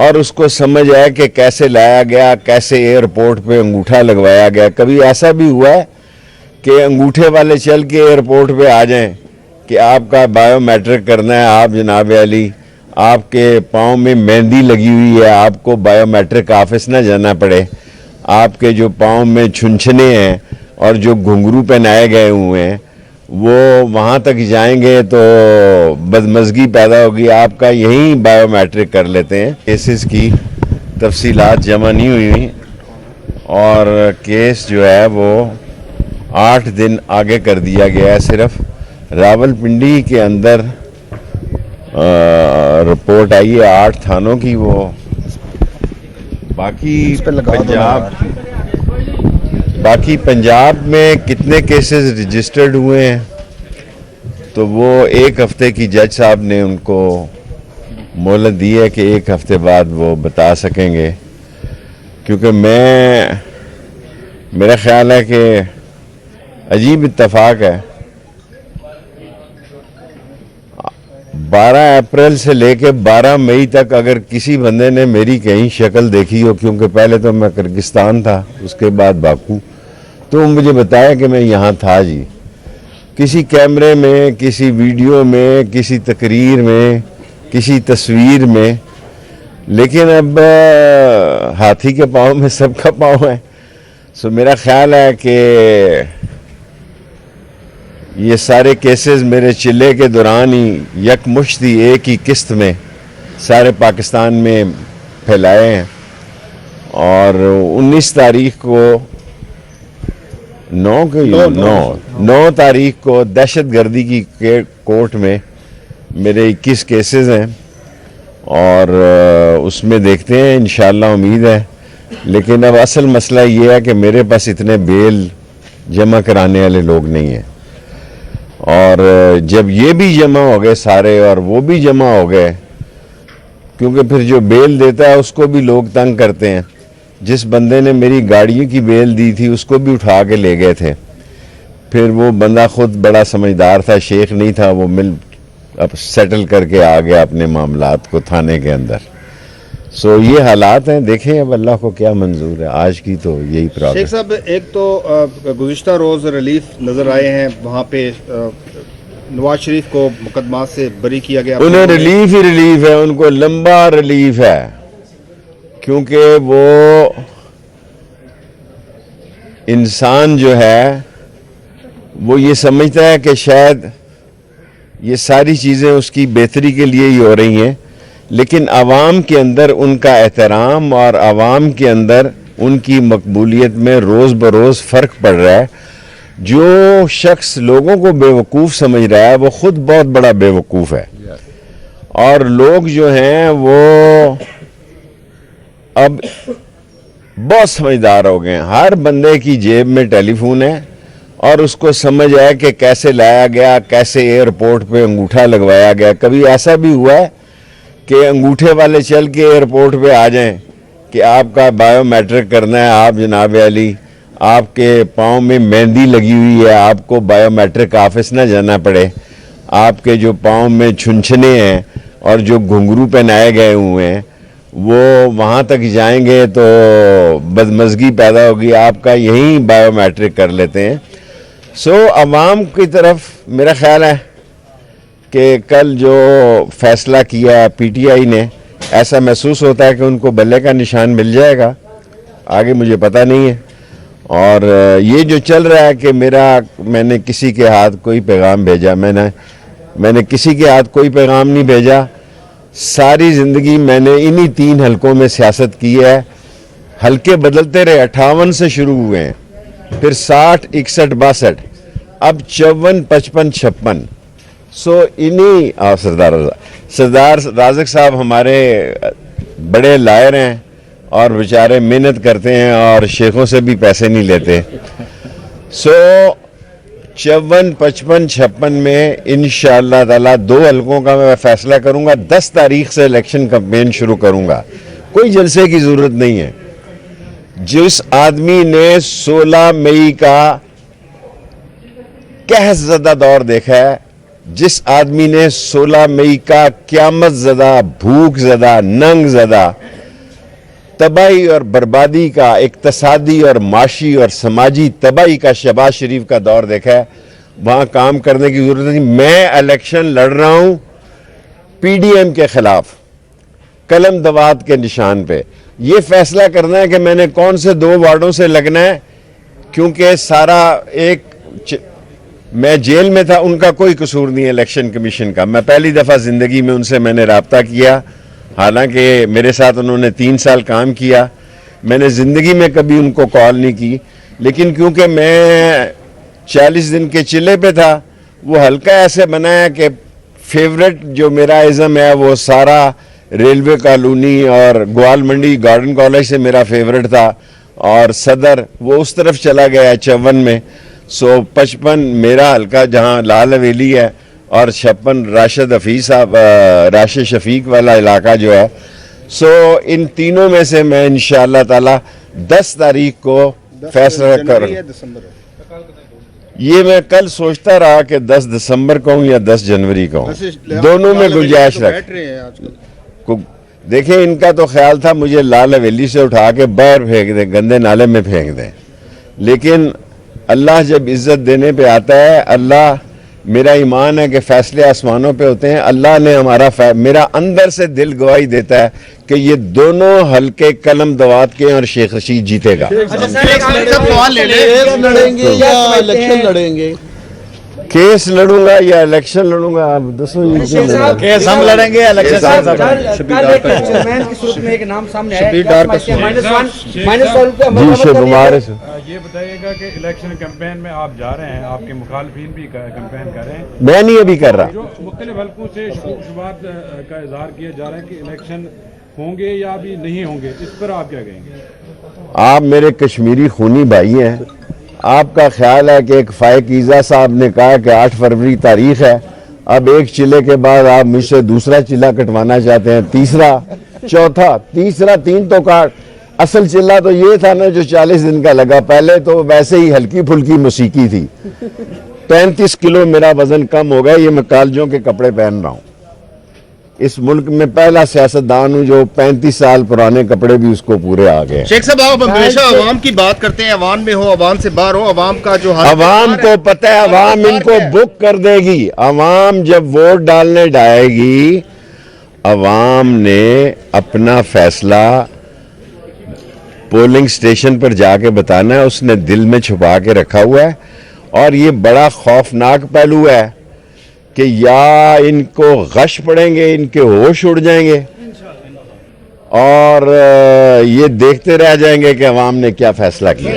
اور اس کو سمجھ آئے کہ کیسے لایا گیا، کیسے ایئرپورٹ پہ انگوٹھا لگوایا گیا. کبھی ایسا بھی ہوا ہے کہ انگوٹھے والے چل کے ایئرپورٹ پہ آ جائیں کہ آپ کا بایو میٹرک کرنا ہے، آپ جناب علی آپ کے پاؤں میں مہندی لگی ہوئی ہے، آپ کو بایو میٹرک آفس نہ جانا پڑے، آپ کے جو پاؤں میں چھنچھنے ہیں اور جو گھنگرو پہنائے گئے ہوئے ہیں وہ وہاں تک جائیں گے تو بدمزگی پیدا ہوگی. آپ کا یہیں بایو میٹرک کر لیتے ہیں. کیسز کی تفصیلات جمع نہیں ہوئی اور کیس جو ہے وہ 8 دن آگے کر دیا گیا ہے. صرف راولپنڈی کے اندر رپورٹ آئی ہے 8 تھانوں کی. وہ باقی پنجاب میں کتنے کیسز رجسٹرڈ ہوئے ہیں تو وہ 1 ہفتے کی جج صاحب نے ان کو مہلت دی ہے کہ 1 ہفتے بعد وہ بتا سکیں گے. کیونکہ میرا خیال ہے کہ عجیب اتفاق ہے، 12 اپریل سے لے کے 12 مئی تک اگر کسی بندے نے میری کہیں شکل دیکھی ہو، کیونکہ پہلے تو میں کرگستان تھا، اس کے بعد باکو، تو مجھے بتایا کہ میں یہاں تھا جی، کسی کیمرے میں، کسی ویڈیو میں، کسی تقریر میں، کسی تصویر میں. لیکن اب ہاتھی کے پاؤں میں سب کا پاؤں ہے. سو میرا خیال ہے کہ یہ سارے کیسز میرے چلے کے دوران ہی یکمشت ہی ایک ہی قسط میں سارے پاکستان میں پھیلائے ہیں. اور 19 تاریخ کو 9 تاریخ کو دہشت گردی کی کورٹ میں میرے 21 کیسز ہیں اور اس میں دیکھتے ہیں انشاءاللہ، امید ہے. لیکن اب اصل مسئلہ یہ ہے کہ میرے پاس اتنے بیل جمع کرانے والے لوگ نہیں ہیں. اور جب یہ بھی جمع ہو گئے سارے اور وہ بھی جمع ہو گئے، کیونکہ پھر جو بیل دیتا ہے اس کو بھی لوگ تنگ کرتے ہیں. جس بندے نے میری گاڑیوں کی بیل دی تھی اس کو بھی اٹھا کے لے گئے تھے. پھر وہ بندہ خود بڑا سمجھدار تھا، شیخ نہیں تھا، وہ اب سیٹل کر کے آ گیا اپنے معاملات کو تھانے کے اندر. سو یہ حالات ہیں، دیکھیں اب اللہ کو کیا منظور ہے. آج کی تو یہی پرابلم. شیخ صاحب، ایک تو گزشتہ روز ریلیف نظر آئے ہیں، وہاں پہ نواز شریف کو مقدمات سے بری کیا گیا. انہیں ریلیف ہی ریلیف ہے، ان کو لمبا ریلیف ہے، کیونکہ وہ انسان جو ہے وہ یہ سمجھتا ہے کہ شاید یہ ساری چیزیں اس کی بہتری کے لیے ہی ہو رہی ہیں. لیکن عوام کے اندر ان کا احترام اور عوام کے اندر ان کی مقبولیت میں روز بروز فرق پڑ رہا ہے. جو شخص لوگوں کو بے وقوف سمجھ رہا ہے وہ خود بہت بڑا بے وقوف ہے. اور لوگ جو ہیں وہ اب بہت سمجھدار ہو گئے ہیں. ہر بندے کی جیب میں ٹیلی فون ہے اور اس کو سمجھ آئے کہ کیسے لایا گیا، کیسے ایئرپورٹ پہ انگوٹھا لگوایا گیا. کبھی ایسا بھی ہوا ہے کہ انگوٹھے والے چل کے ایئرپورٹ پہ آ جائیں کہ آپ کا بایو میٹرک کرنا ہے، آپ جناب علی آپ کے پاؤں میں مہندی لگی ہوئی ہے، آپ کو بایو میٹرک آفس نہ جانا پڑے، آپ کے جو پاؤں میں چھنچھنے ہیں اور جو گھنگرو پہنائے گئے ہوئے ہیں وہ وہاں تک جائیں گے تو بدمزگی پیدا ہوگی. آپ کا یہیں بایو میٹرک کر لیتے ہیں. سو عوام کی طرف میرا خیال ہے کہ کل جو فیصلہ کیا پی ٹی آئی نے، ایسا محسوس ہوتا ہے کہ ان کو بلے کا نشان مل جائے گا. آگے مجھے پتہ نہیں ہے. اور یہ جو چل رہا ہے کہ میں نے کسی کے ہاتھ کوئی پیغام بھیجا، میں نے کسی کے ہاتھ کوئی پیغام نہیں بھیجا. ساری زندگی میں نے انہی 3 حلقوں میں سیاست کی ہے. حلقے بدلتے رہے، 58 سے شروع ہوئے ہیں، پھر 60، 61، 62، اب 54، 55، 56. سو انہی سردار رازق صاحب ہمارے بڑے لائر ہیں اور بیچارے محنت کرتے ہیں اور شیخوں سے بھی پیسے نہیں لیتے. سو 54، 55، 56 میں انشاءاللہ تعالی 2 حلقوں کا میں فیصلہ کروں گا. 10 تاریخ سے الیکشن کمپین شروع کروں گا. کوئی جلسے کی ضرورت نہیں ہے. جس آدمی نے 16 مئی کا قحط زدہ دور دیکھا ہے جس آدمی نے 16 مئی کا قیامت زدہ، بھوک زدہ، ننگ زدہ، تباہی اور بربادی کا، اقتصادی اور معاشی اور سماجی تباہی کا شہباز شریف کا دور دیکھا ہے، وہاں کام کرنے کی ضرورت نہیں. میں الیکشن لڑ رہا ہوں پی ڈی ایم کے خلاف، قلم دوات کے نشان پہ. یہ فیصلہ کرنا ہے کہ میں نے کون سے 2 وارڈوں سے لگنا ہے، کیونکہ سارا میں جیل میں تھا، ان کا کوئی قصور نہیں ہے الیکشن کمیشن کا. میں پہلی دفعہ زندگی میں ان سے میں نے رابطہ کیا، حالانکہ میرے ساتھ انہوں نے 3 سال کام کیا. میں نے زندگی میں کبھی ان کو کال نہیں کی، لیکن کیونکہ میں 40 دن کے چلے پہ تھا، وہ حلقہ ایسے بنایا کہ فیورٹ جو میرا ازم ہے وہ سارا ریلوے کالونی اور گوال منڈی گارڈن کالج سے میرا فیورٹ تھا، اور صدر وہ اس طرف چلا گیا 54 میں. 55 میرا حلقہ جہاں لال حویلی ہے، اور 56 راشد حفیظ صاحب راشد شفیق والا علاقہ جو ہے. ان تینوں میں سے میں انشاءاللہ تعالی 10 تاریخ کو فیصلہ کروں. یہ میں کل سوچتا رہا کہ 10 دسمبر کو ہوں یا 10 جنوری کو ہوں، دونوں میں گنجائش رکھ. دیکھیں ان کا تو خیال تھا مجھے لال حویلی سے اٹھا کے باہر پھینک دیں، گندے نالے میں پھینک دیں، لیکن اللہ جب عزت دینے پہ آتا ہے، اللہ، میرا ایمان ہے کہ فیصلے آسمانوں پہ ہوتے ہیں. اللہ نے میرا اندر سے دل گواہی دیتا ہے کہ یہ دونوں حلقے قلم دوات کے اور شیخ رشید جیتے گا. کیس لڑوں گا یا الیکشن لڑوں گا، آپ دسو. کیس ہم لڑیں گے، الیکشن چیئرمین کی صورت میں ایک نام سامنے آیا ہے، جی شبکمار. یہ بتائیے گا کہ الیکشن کیمپین میں آپ جا رہے ہیں، آپ کے مخالفین بھی کیمپین کر رہے ہیں، میں نہیں ابھی کر رہا. جو مختلف حلقوں سے شبہات کا اظہار کیا جا رہا ہے کہ الیکشن ہوں گے یا ابھی نہیں ہوں گے، اس پر آپ کیا کہیں گے؟ آپ میرے کشمیری خونی بھائی ہیں، آپ کا خیال ہے کہ ایک فائق عیزہ صاحب نے کہا کہ 8 فروری تاریخ ہے، اب ایک چلے کے بعد آپ مجھ سے دوسرا چلہ کٹوانا چاہتے ہیں، تیسرا، چوتھا، تیسرا، 3 تو کاٹ. اصل چلہ تو یہ تھا نا جو 40 دن کا لگا، پہلے تو ویسے ہی ہلکی پھلکی موسیقی تھی. 35 کلو میرا وزن کم ہو گیا، یہ میں کالجوں کے کپڑے پہن رہا ہوں. اس ملک میں پہلا سیاستدان ہوں جو 35 سال پرانے کپڑے بھی اس کو پورے آ گئے. شیخ صاحب آپ ہمیشہ عوام کی بات کرتے ہیں، عوام میں ہو، عوام سے باہر ہو، عوام کا جو حال، عوام کو پتہ ہے، عوام ان کو بک کر دے گی. عوام جب ووٹ ڈالنے جائے گی، عوام نے اپنا فیصلہ پولنگ سٹیشن پر جا کے بتانا ہے. اس نے دل میں چھپا کے رکھا ہوا ہے، اور یہ بڑا خوفناک پہلو ہے کہ یا ان کو غش پڑیں گے، ان کے ہوش اڑ جائیں گے، اور یہ دیکھتے رہ جائیں گے کہ عوام نے کیا فیصلہ کیا.